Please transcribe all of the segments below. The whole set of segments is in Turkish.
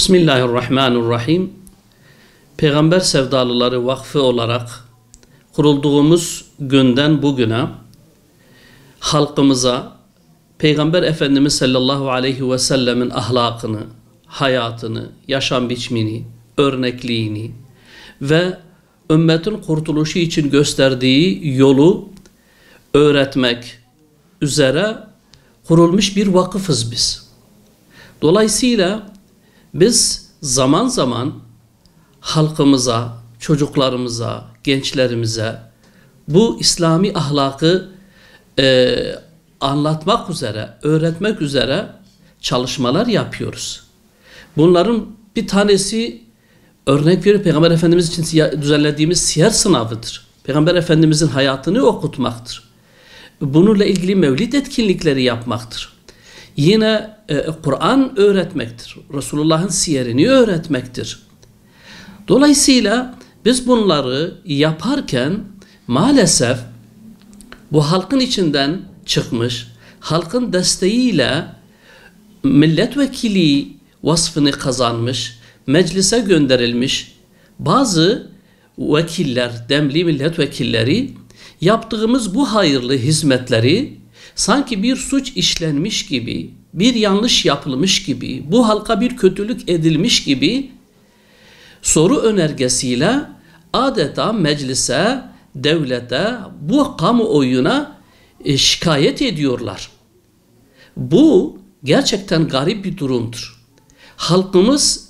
Bismillahirrahmanirrahim. Peygamber Sevdalıları Vakfı olarak kurulduğumuz günden bugüne halkımıza Peygamber Efendimiz sallallahu aleyhi ve sellemin ahlakını, hayatını, yaşam biçimini, örnekliğini ve ümmetin kurtuluşu için gösterdiği yolu öğretmek üzere kurulmuş bir vakıfız biz. Dolayısıyla biz zaman zaman halkımıza, çocuklarımıza, gençlerimize bu İslami ahlakı anlatmak üzere, öğretmek üzere çalışmalar yapıyoruz. Bunların bir tanesi, örnek veriyorum, Peygamber Efendimiz için düzenlediğimiz siyer sınavıdır. Peygamber Efendimizin hayatını okutmaktır. Bununla ilgili mevlid etkinlikleri yapmaktır. Yine Kur'an öğretmektir. Resulullah'ın siyerini öğretmektir. Dolayısıyla biz bunları yaparken maalesef bu halkın içinden çıkmış, halkın desteğiyle milletvekili vasfını kazanmış, meclise gönderilmiş bazı vekiller, demli milletvekilleri yaptığımız bu hayırlı hizmetleri sanki bir suç işlenmiş gibi, bir yanlış yapılmış gibi, bu halka bir kötülük edilmiş gibi soru önergesiyle adeta meclise, devlete, bu kamuoyuna şikayet ediyorlar. Bu gerçekten garip bir durumdur. Halkımız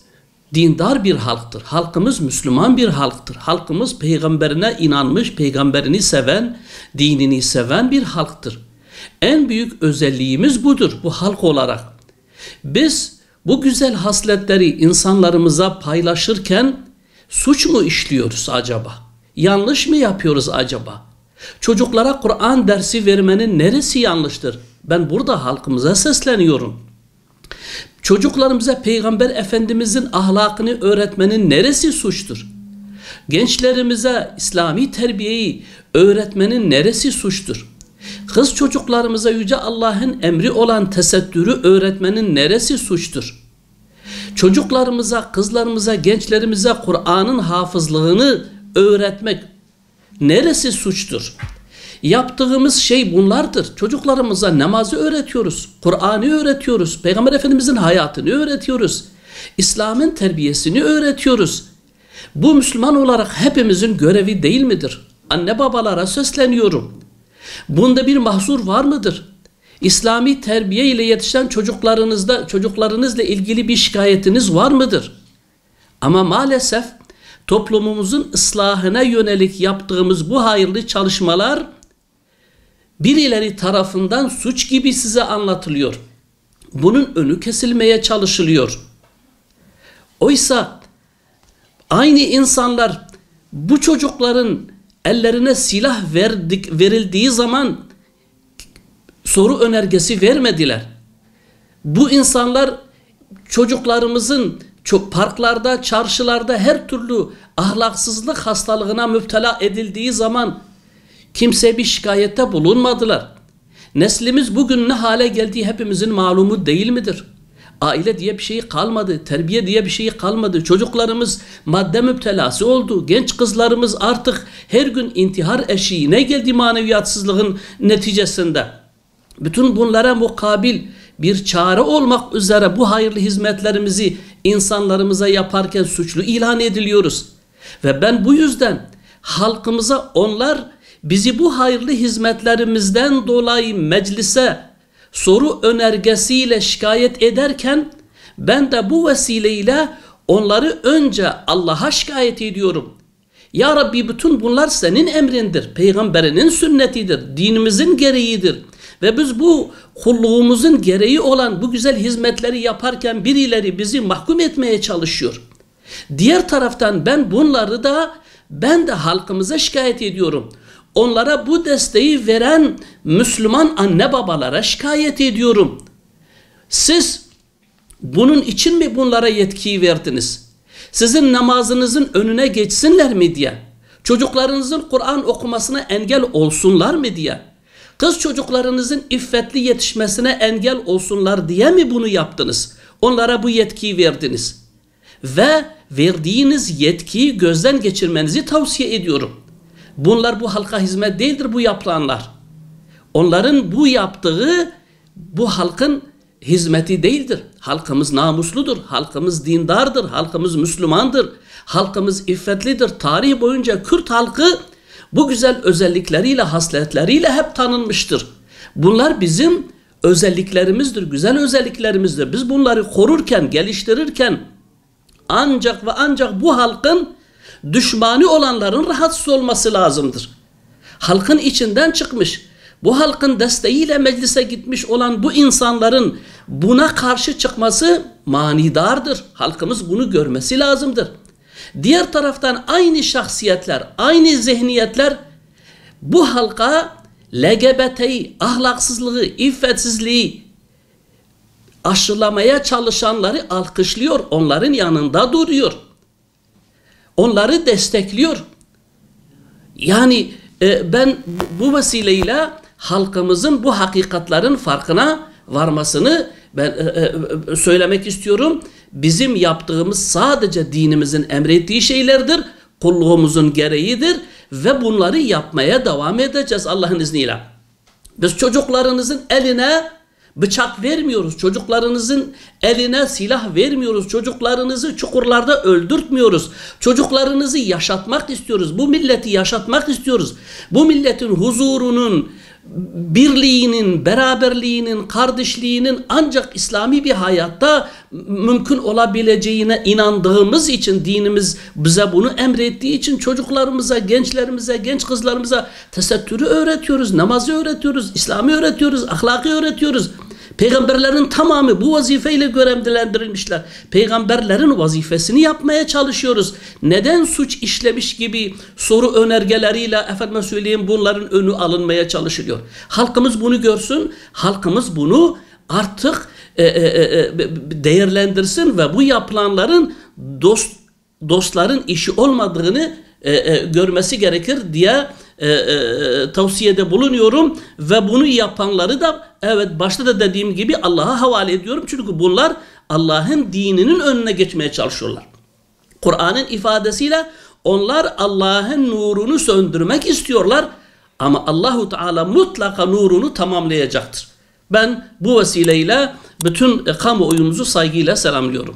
dindar bir halktır. Halkımız Müslüman bir halktır. Halkımız peygamberine inanmış, peygamberini seven, dinini seven bir halktır. En büyük özelliğimiz budur bu halk olarak. Biz bu güzel hasletleri insanlarımıza paylaşırken suç mu işliyoruz acaba? Yanlış mı yapıyoruz acaba? Çocuklara Kur'an dersi vermenin neresi yanlıştır? Ben burada halkımıza sesleniyorum. Çocuklarımıza Peygamber Efendimizin ahlakını öğretmenin neresi suçtur? Gençlerimize İslami terbiyeyi öğretmenin neresi suçtur? Kız çocuklarımıza Yüce Allah'ın emri olan tesettürü öğretmenin neresi suçtur? Çocuklarımıza, kızlarımıza, gençlerimize Kur'an'ın hafızlığını öğretmek neresi suçtur? Yaptığımız şey bunlardır. Çocuklarımıza namazı öğretiyoruz, Kur'an'ı öğretiyoruz, Peygamber Efendimizin hayatını öğretiyoruz, İslam'ın terbiyesini öğretiyoruz. Bu Müslüman olarak hepimizin görevi değil midir? Anne babalara sesleniyorum. Bunda bir mahsur var mıdır? İslami terbiye ile yetişen çocuklarınızla ilgili bir şikayetiniz var mıdır? Ama maalesef toplumumuzun ıslahına yönelik yaptığımız bu hayırlı çalışmalar birileri tarafından suç gibi size anlatılıyor. Bunun önü kesilmeye çalışılıyor. Oysa aynı insanlar bu çocukların ellerine silah verildiği zaman soru önergesi vermediler. Bu insanlar çocuklarımızın parklarda, çarşılarda her türlü ahlaksızlık hastalığına müptela edildiği zaman kimseye bir şikayette bulunmadılar. Neslimiz bugün ne hale geldiği hepimizin malumu değil midir? Aile diye bir şey kalmadı, terbiye diye bir şey kalmadı. Çocuklarımız madde müptelası oldu. Genç kızlarımız artık her gün intihar eşiğine geldi maneviyatsızlığın neticesinde. Bütün bunlara mukabil bir çare olmak üzere bu hayırlı hizmetlerimizi insanlarımıza yaparken suçlu ilan ediliyoruz. Ve ben bu yüzden halkımıza onlar bizi bu hayırlı hizmetlerimizden dolayı meclise soru önergesiyle şikayet ederken ben de bu vesileyle onları önce Allah'a şikayet ediyorum. Ya Rabbi, bütün bunlar senin emrindir, peygamberinin sünnetidir, dinimizin gereğidir. Ve biz bu kulluğumuzun gereği olan bu güzel hizmetleri yaparken birileri bizi mahkum etmeye çalışıyor. Diğer taraftan ben de halkımıza şikayet ediyorum. Onlara bu desteği veren Müslüman anne babalara şikayet ediyorum. Siz bunun için mi bunlara yetkiyi verdiniz? Sizin namazınızın önüne geçsinler mi diye? Çocuklarınızın Kur'an okumasına engel olsunlar mı diye? Kız çocuklarınızın iffetli yetişmesine engel olsunlar diye mi bunu yaptınız? Onlara bu yetkiyi verdiniz. ve verdiğiniz yetkiyi gözden geçirmenizi tavsiye ediyorum. Bunlar bu halka hizmet değildir bu yapılanlar. Onların bu yaptığı bu halkın hizmeti değildir. Halkımız namusludur, halkımız dindardır, halkımız Müslümandır, halkımız iffetlidir. Tarih boyunca Kürt halkı bu güzel özellikleriyle, hasletleriyle hep tanınmıştır. Bunlar bizim özelliklerimizdir, güzel özelliklerimizdir. Biz bunları korurken, geliştirirken ancak ve ancak bu halkın düşmanı olanların rahatsız olması lazımdır. Halkın içinden çıkmış, bu halkın desteğiyle meclise gitmiş olan bu insanların buna karşı çıkması manidardır. Halkımız bunu görmesi lazımdır. Diğer taraftan aynı şahsiyetler, aynı zihniyetler bu halka LGBT'yi, ahlaksızlığı, iffetsizliği aşılamaya çalışanları alkışlıyor, onların yanında duruyor. Onları destekliyor. Yani ben bu vesileyle halkımızın bu hakikatlerin farkına varmasını söylemek istiyorum. Bizim yaptığımız sadece dinimizin emrettiği şeylerdir, kulluğumuzun gereğidir ve bunları yapmaya devam edeceğiz Allah'ın izniyle. Biz çocuklarınızın eline bıçak vermiyoruz, çocuklarınızın eline silah vermiyoruz, çocuklarınızı çukurlarda öldürtmüyoruz, çocuklarınızı yaşatmak istiyoruz, bu milleti yaşatmak istiyoruz. Bu milletin huzurunun, birliğinin, beraberliğinin, kardeşliğinin ancak İslami bir hayatta mümkün olabileceğine inandığımız için, dinimiz bize bunu emrettiği için çocuklarımıza, gençlerimize, genç kızlarımıza tesettürü öğretiyoruz, namazı öğretiyoruz, İslam'ı öğretiyoruz, ahlakı öğretiyoruz. Peygamberlerin tamamı bu vazifeyle görevlendirilmişler. Peygamberlerin vazifesini yapmaya çalışıyoruz. Neden suç işlemiş gibi soru önergeleriyle efendime söyleyeyim bunların önü alınmaya çalışılıyor? Halkımız bunu görsün, halkımız bunu artık değerlendirsin ve bu yapılanların dostların işi olmadığını görmesi gerekir diye tavsiyede bulunuyorum ve bunu yapanları da evet başta da dediğim gibi Allah'a havale ediyorum. Çünkü bunlar Allah'ın dininin önüne geçmeye çalışıyorlar. Kur'an'ın ifadesiyle onlar Allah'ın nurunu söndürmek istiyorlar ama Allahu Teala mutlaka nurunu tamamlayacaktır. Ben bu vesileyle bütün kamuoyumuzu saygıyla selamlıyorum.